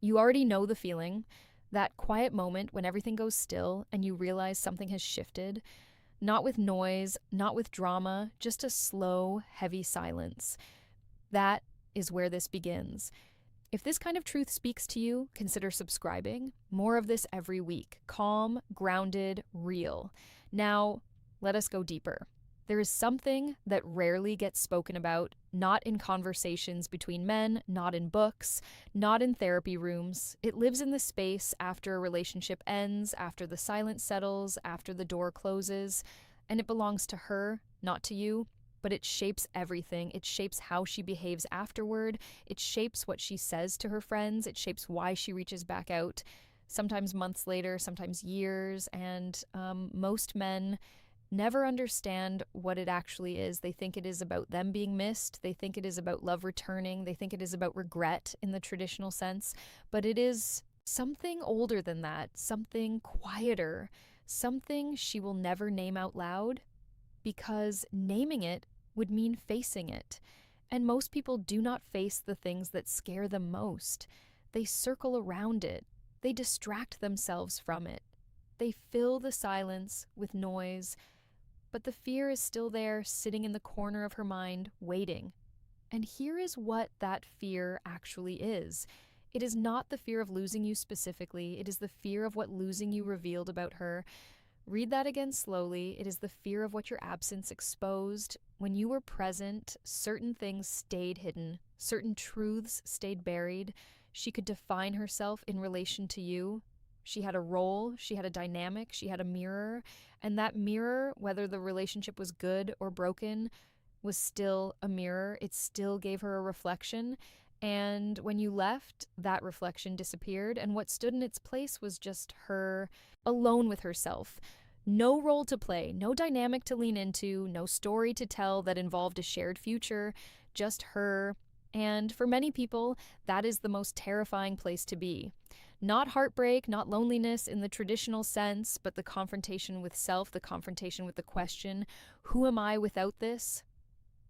You already know the feeling, that quiet moment when everything goes still and you realize something has shifted, not with noise, not with drama, just a slow, heavy silence. That is where this begins. If this kind of truth speaks to you, consider subscribing. More of this every week. Calm, grounded, real. Now, let us go deeper. There is something that rarely gets spoken about, not in conversations between men, not in books, not in therapy rooms. It lives in the space after a relationship ends, after the silence settles, after the door closes, and it belongs to her, not to you. But it shapes everything. It shapes how she behaves afterward. It shapes what she says to her friends. It shapes why she reaches back out, sometimes months later, sometimes years. And most men never understand what it actually is. They think it is about them being missed. They think it is about love returning. They think it is about regret in the traditional sense. But it is something older than that, something quieter, something she will never name out loud, because naming it would mean facing it. And most people do not face the things that scare them most. They circle around it. They distract themselves from it. They fill the silence with noise, but the fear is still there, sitting in the corner of her mind, waiting. And here is what that fear actually is. It is not the fear of losing you specifically. It is the fear of what losing you revealed about her. Read that again slowly. It is the fear of what your absence exposed. When you were present, certain things stayed hidden, certain truths stayed buried. She could define herself in relation to you. She had a role, she had a dynamic, she had a mirror, and that mirror, whether the relationship was good or broken, was still a mirror. It still gave her a reflection. And when you left, that reflection disappeared, and what stood in its place was just her alone with herself. No role to play, no dynamic to lean into, no story to tell that involved a shared future, just her. And for many people, that is the most terrifying place to be. Not heartbreak, not loneliness in the traditional sense, but the confrontation with self, the confrontation with the question, who am I without this?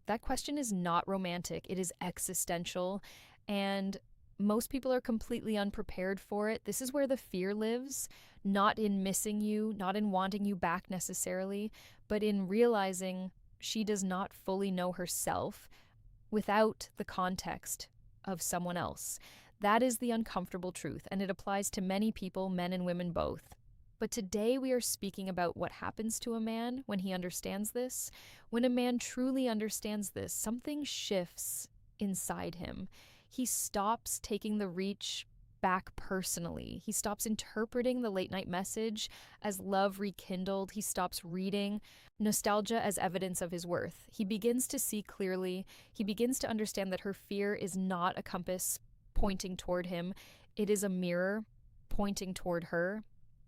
That question is not romantic, it is existential, and most people are completely unprepared for it. This is where the fear lives, not in missing you, not in wanting you back necessarily, but in realizing she does not fully know herself without the context of someone else. That is the uncomfortable truth, and it applies to many people, men and women both. But today we are speaking about what happens to a man when he understands this. When a man truly understands this, something shifts inside him. He stops taking the reach back personally. He stops interpreting the late night message as love rekindled. He stops reading nostalgia as evidence of his worth. He begins to see clearly. He begins to understand that her fear is not a compass pointing toward him. It is a mirror pointing toward her.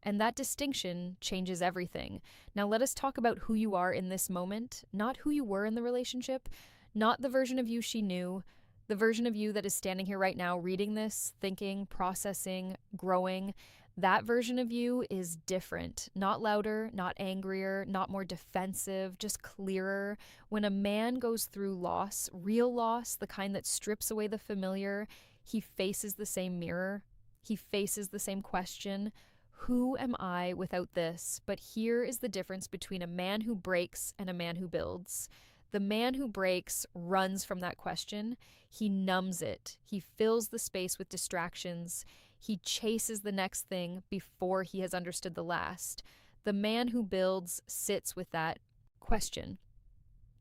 And that distinction changes everything. Now let us talk about who you are in this moment, not who you were in the relationship, not the version of you she knew, the version of you that is standing here right now reading this, thinking, processing, growing. That version of you is different, not louder, not angrier, not more defensive, just clearer. When a man goes through loss, real loss, the kind that strips away the familiar, he faces the same mirror. He faces the same question. Who am I without this? But here is the difference between a man who breaks and a man who builds. The man who breaks runs from that question. He numbs it. He fills the space with distractions. He chases the next thing before he has understood the last. The man who builds sits with that question.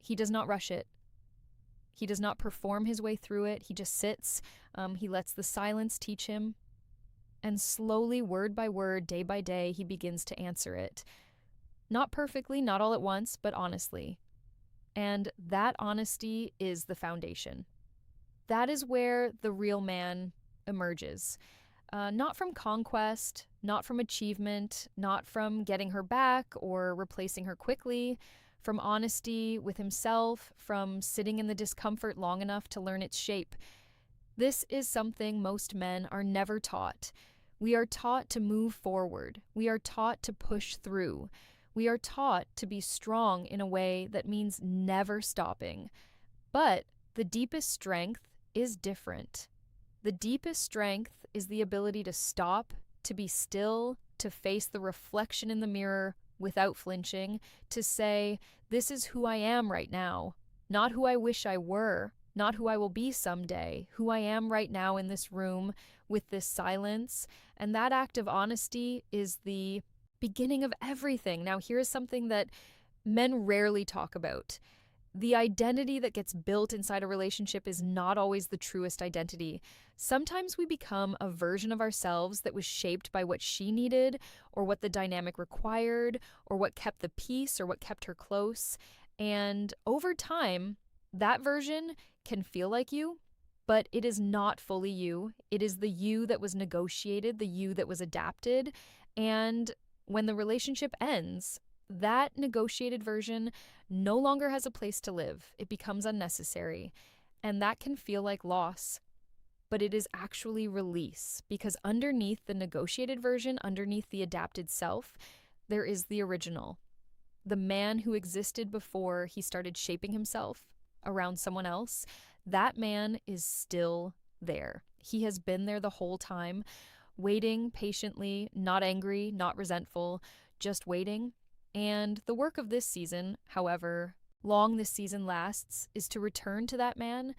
He does not rush it. He does not perform his way through it. He just sits. He lets the silence teach him. And slowly, word by word, day by day, he begins to answer it. Not perfectly, not all at once, but honestly. And that honesty is the foundation. That is where the real man emerges. Not from conquest, not from achievement, not from getting her back or replacing her quickly, from honesty with himself, from sitting in the discomfort long enough to learn its shape. This is something most men are never taught. We are taught to move forward. We are taught to push through. We are taught to be strong in a way that means never stopping. But the deepest strength is different. The deepest strength is the ability to stop, to be still, to face the reflection in the mirror without flinching, to say, this is who I am right now, not who I wish I were, not who I will be someday, who I am right now in this room with this silence. And that act of honesty is the beginning of everything. Now, here's something that men rarely talk about. The identity that gets built inside a relationship is not always the truest identity. Sometimes we become a version of ourselves that was shaped by what she needed, or what the dynamic required, or what kept the peace, or what kept her close. And over time, that version can feel like you, but it is not fully you. It is the you that was negotiated, the you that was adapted. And when the relationship ends, that negotiated version no longer has a place to live. It becomes unnecessary. And that can feel like loss. But it is actually release, because underneath the negotiated version, underneath the adapted self, there is the original. The man who existed before he started shaping himself around someone else, that man is still there. He has been there the whole time, waiting patiently, not angry, not resentful, just waiting. And the work of this season, however long this season lasts, is to return to that man,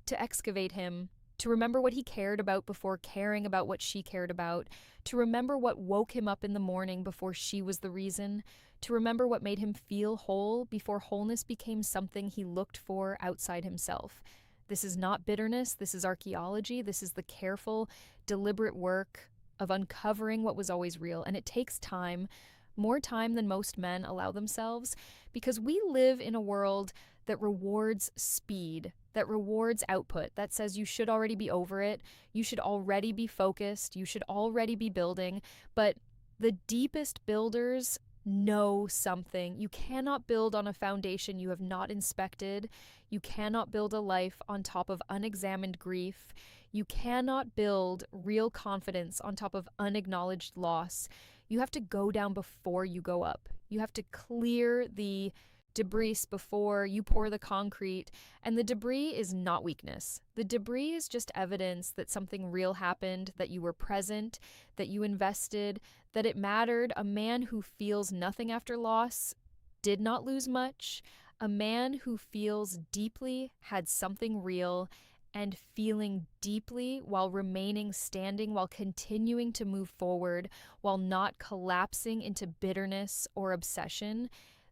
to excavate him, to remember what he cared about before caring about what she cared about, to remember what woke him up in the morning before she was the reason, to remember what made him feel whole before wholeness became something he looked for outside himself. This is not bitterness, this is archaeology, this is the careful, deliberate work of uncovering what was always real, and it takes time, more time than most men allow themselves, because we live in a world that rewards speed, that rewards output, that says you should already be over it, you should already be focused, you should already be building. But the deepest builders know something. You cannot build on a foundation you have not inspected. You cannot build a life on top of unexamined grief. You cannot build real confidence on top of unacknowledged loss. You have to go down before you go up. You have to clear the debris before you pour the concrete. And the debris is not weakness. The debris is just evidence that something real happened, that you were present, that you invested, that it mattered. A man who feels nothing after loss did not lose much. A man who feels deeply had something real, and feeling deeply while remaining standing, while continuing to move forward, while not collapsing into bitterness or obsession,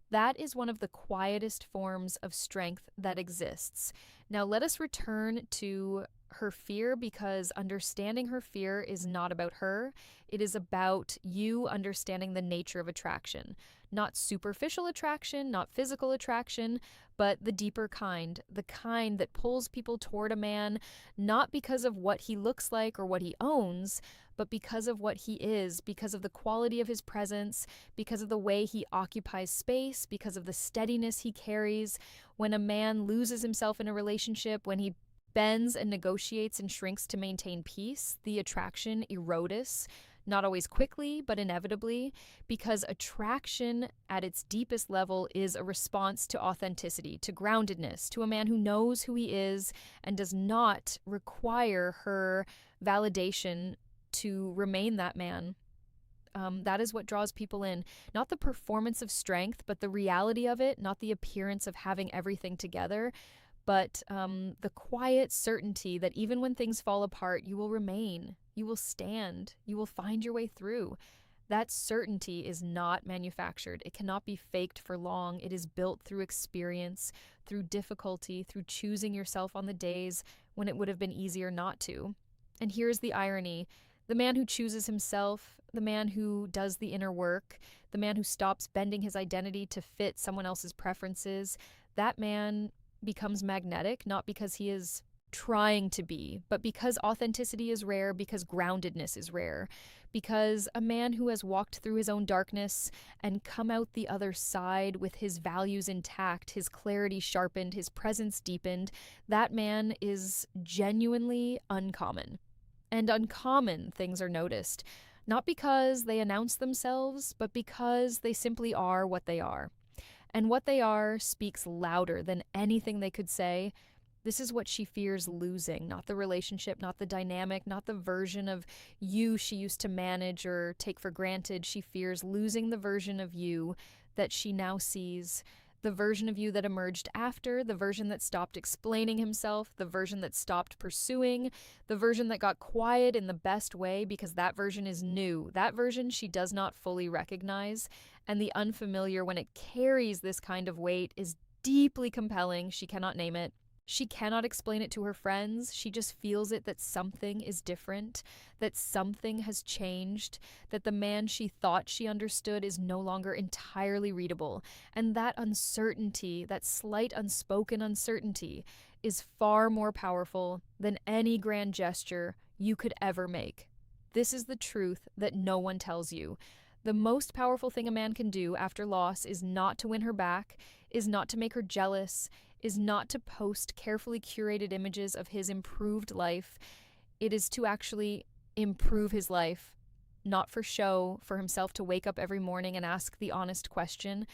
that is one of the quietest forms of strength that exists. Now, let us return to her fear, because understanding her fear is not about her. It is about you understanding the nature of attraction. Not superficial attraction, not physical attraction, but the deeper kind, the kind that pulls people toward a man, not because of what he looks like or what he owns, but because of what he is, because of the quality of his presence, because of the way he occupies space, because of the steadiness he carries. When a man loses himself in a relationship, when he bends and negotiates and shrinks to maintain peace, the attraction erodes, not always quickly, but inevitably, because attraction at its deepest level is a response to authenticity, to groundedness, to a man who knows who he is and does not require her validation to remain that man. That is what draws people in. Not the performance of strength, but the reality of it, not the appearance of having everything together, but the quiet certainty that even when things fall apart, you will remain, you will stand, you will find your way through. That certainty is not manufactured. It cannot be faked for long. It is built through experience, through difficulty, through choosing yourself on the days when it would have been easier not to. And here's the irony. The man who chooses himself, the man who does the inner work, the man who stops bending his identity to fit someone else's preferences, that man becomes magnetic, not because he is trying to be, but because authenticity is rare, because groundedness is rare, because a man who has walked through his own darkness and come out the other side with his values intact, his clarity sharpened, his presence deepened, that man is genuinely uncommon. And uncommon things are noticed, not because they announce themselves, but because they simply are what they are. And what they are speaks louder than anything they could say. This is what she fears losing, not the relationship, not the dynamic, not the version of you she used to manage or take for granted. She fears losing the version of you that she now sees, the version of you that emerged after, the version that stopped explaining himself, the version that stopped pursuing, the version that got quiet in the best way because that version is new. That version she does not fully recognize. And the unfamiliar, when it carries this kind of weight, is deeply compelling. She cannot name it. She cannot explain it to her friends. She just feels it that something is different, that something has changed, that the man she thought she understood is no longer entirely readable. And that uncertainty, that slight unspoken uncertainty, is far more powerful than any grand gesture you could ever make. This is the truth that no one tells you. The most powerful thing a man can do after loss is not to win her back, is not to make her jealous, is not to post carefully curated images of his improved life. It is to actually improve his life, not for show, for himself to wake up every morning and ask the honest question,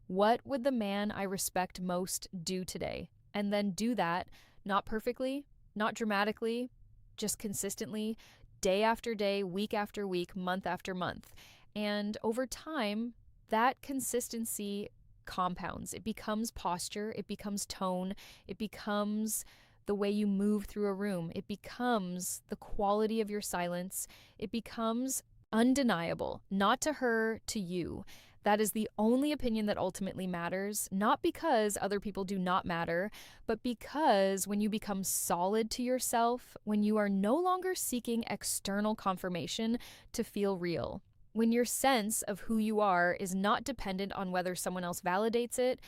what would the man I respect most do today? And then do that, not perfectly, not dramatically, just consistently, day after day, week after week, month after month. And over time, that consistency compounds. It becomes posture, it becomes tone, it becomes the way you move through a room, it becomes the quality of your silence, it becomes undeniable, not to her, to you. That is the only opinion that ultimately matters, not because other people do not matter, but because when you become solid to yourself, when you are no longer seeking external confirmation to feel real. When your sense of who you are is not dependent on whether someone else validates it,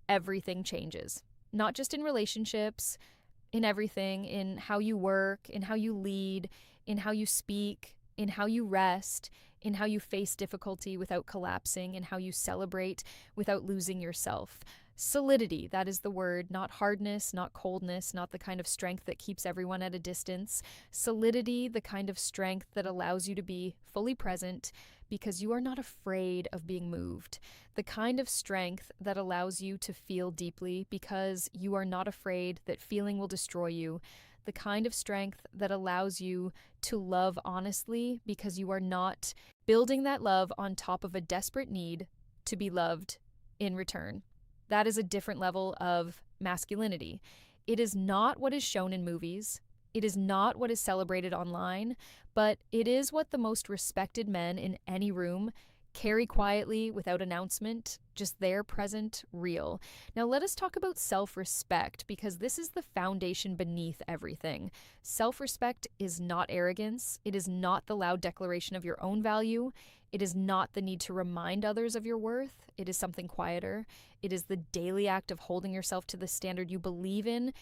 everything changes. Not just in relationships, in everything, in how you work, in how you lead, in how you speak, in how you rest, in how you face difficulty without collapsing, in how you celebrate without losing yourself. Solidity, that is the word, not hardness, not coldness, not the kind of strength that keeps everyone at a distance. Solidity, the kind of strength that allows you to be fully present because you are not afraid of being moved. The kind of strength that allows you to feel deeply because you are not afraid that feeling will destroy you. The kind of strength that allows you to love honestly because you are not building that love on top of a desperate need to be loved in return. That is a different level of masculinity. It is not what is shown in movies. It is not what is celebrated online, but it is what the most respected men in any room carry quietly without announcement, just there, present, real. Now let us talk about self-respect because this is the foundation beneath everything. Self-respect is not arrogance. It is not the loud declaration of your own value. It is not the need to remind others of your worth. It is something quieter. It is the daily act of holding yourself to the standard you believe in,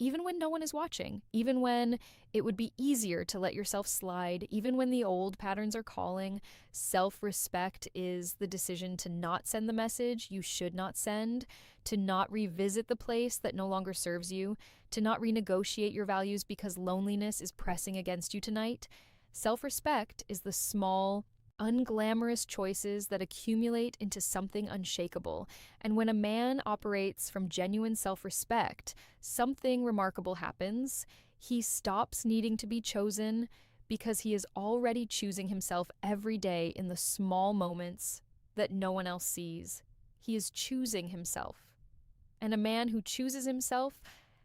even when no one is watching, even when it would be easier to let yourself slide, even when the old patterns are calling. Self-respect is the decision to not send the message you should not send, to not revisit the place that no longer serves you, to not renegotiate your values because loneliness is pressing against you tonight. Self-respect is the small, unglamorous choices that accumulate into something unshakable. And when a man operates from genuine self-respect, something remarkable happens. He stops needing to be chosen because he is already choosing himself every day in the small moments that no one else sees. He is choosing himself. And a man who chooses himself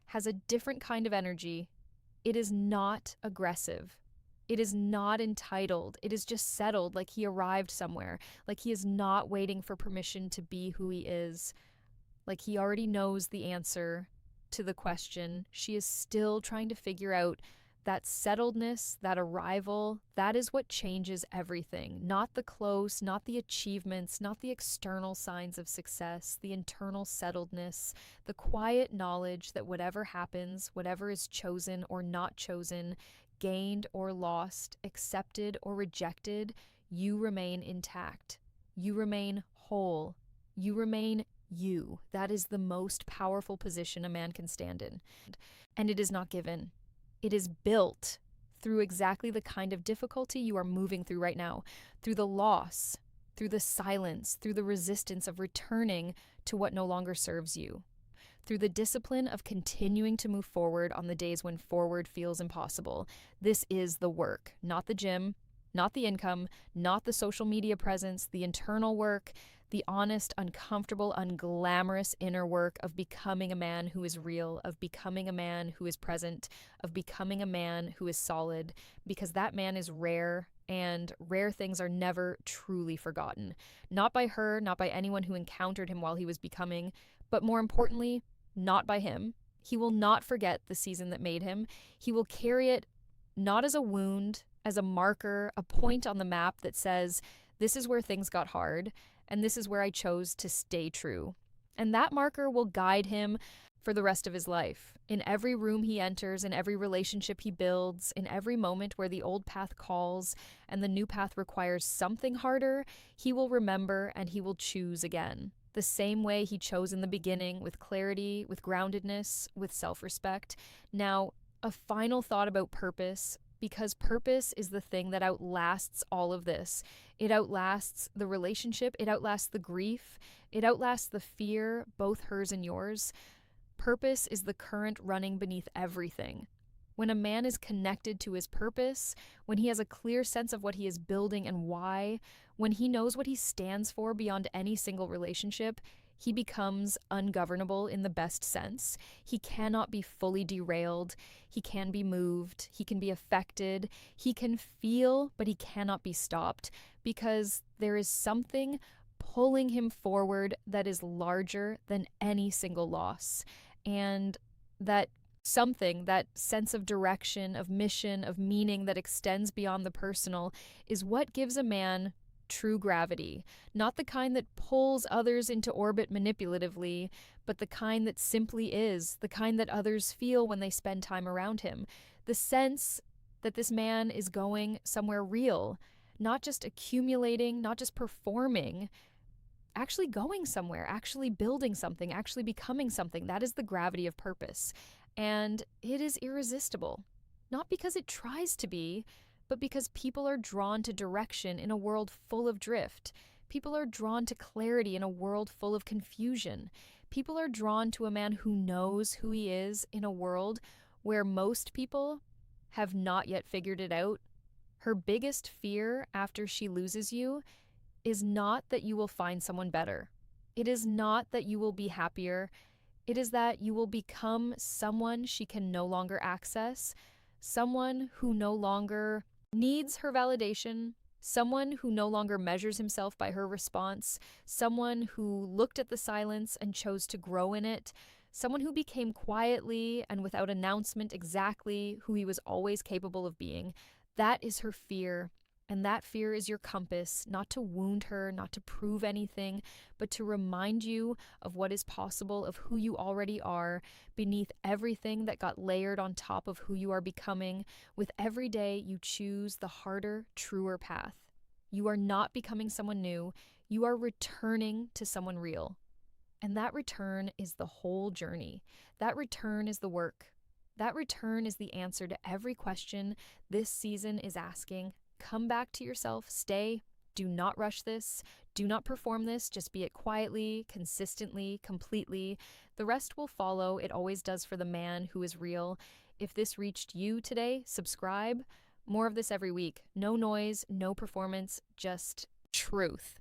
has a different kind of energy. It is not aggressive. It is not entitled. It is just settled, like he arrived somewhere, like he is not waiting for permission to be who he is, like he already knows the answer to the question she is still trying to figure out. That settledness, that arrival, that is what changes everything. Not the close, not the achievements, not the external signs of success, the internal settledness, the quiet knowledge that whatever happens, whatever is chosen or not chosen, gained or lost, accepted or rejected, you remain intact. You remain whole. You remain you. That is the most powerful position a man can stand in. And it is not given. It is built through exactly the kind of difficulty you are moving through right now, through the loss, through the silence, through the resistance of returning to what no longer serves you, through the discipline of continuing to move forward on the days when forward feels impossible. This is the work, not the gym, not the income, not the social media presence, the internal work, the honest, uncomfortable, unglamorous inner work of becoming a man who is real, of becoming a man who is present, of becoming a man who is solid, because that man is rare, and rare things are never truly forgotten. Not by her, not by anyone who encountered him while he was becoming, but more importantly, not by him. He will not forget the season that made him. He will carry it not as a wound, as a marker, a point on the map that says, this is where things got hard, and this is where I chose to stay true. And that marker will guide him for the rest of his life. In every room he enters, in every relationship he builds, in every moment where the old path calls and the new path requires something harder, he will remember and he will choose again. The same way he chose in the beginning, with clarity, with groundedness, with self-respect. Now, a final thought about purpose, because purpose is the thing that outlasts all of this. It outlasts the relationship, it outlasts the grief, it outlasts the fear, both hers and yours. Purpose is the current running beneath everything. When a man is connected to his purpose, when he has a clear sense of what he is building and why, when he knows what he stands for beyond any single relationship, he becomes ungovernable in the best sense. He cannot be fully derailed. He can be moved. He can be affected. He can feel, but he cannot be stopped because there is something pulling him forward that is larger than any single loss. And that something, that sense of direction, of mission, of meaning that extends beyond the personal is what gives a man true gravity, not the kind that pulls others into orbit manipulatively, but the kind that simply is, the kind that others feel when they spend time around him. The sense that this man is going somewhere real, not just accumulating, not just performing, actually going somewhere, actually building something, actually becoming something. That is the gravity of purpose. And it is irresistible, not because it tries to be, but because people are drawn to direction in a world full of drift. People are drawn to clarity in a world full of confusion. People are drawn to a man who knows who he is in a world where most people have not yet figured it out. Her biggest fear after she loses you is not that you will find someone better. It is not that you will be happier. It is that you will become someone she can no longer access, someone who no longer needs her validation, someone who no longer measures himself by her response, someone who looked at the silence and chose to grow in it, someone who became quietly and without announcement exactly who he was always capable of being. That is her fear. And that fear is your compass, not to wound her, not to prove anything, but to remind you of what is possible, of who you already are, beneath everything that got layered on top of who you are becoming. With every day, you choose the harder, truer path. You are not becoming someone new. You are returning to someone real. And that return is the whole journey. That return is the work. That return is the answer to every question this season is asking. Come back to yourself, stay, do not rush this, do not perform this, just be it quietly, consistently, completely. The rest will follow, it always does for the man who is real. If this reached you today, subscribe. More of this every week. No noise, no performance, just truth.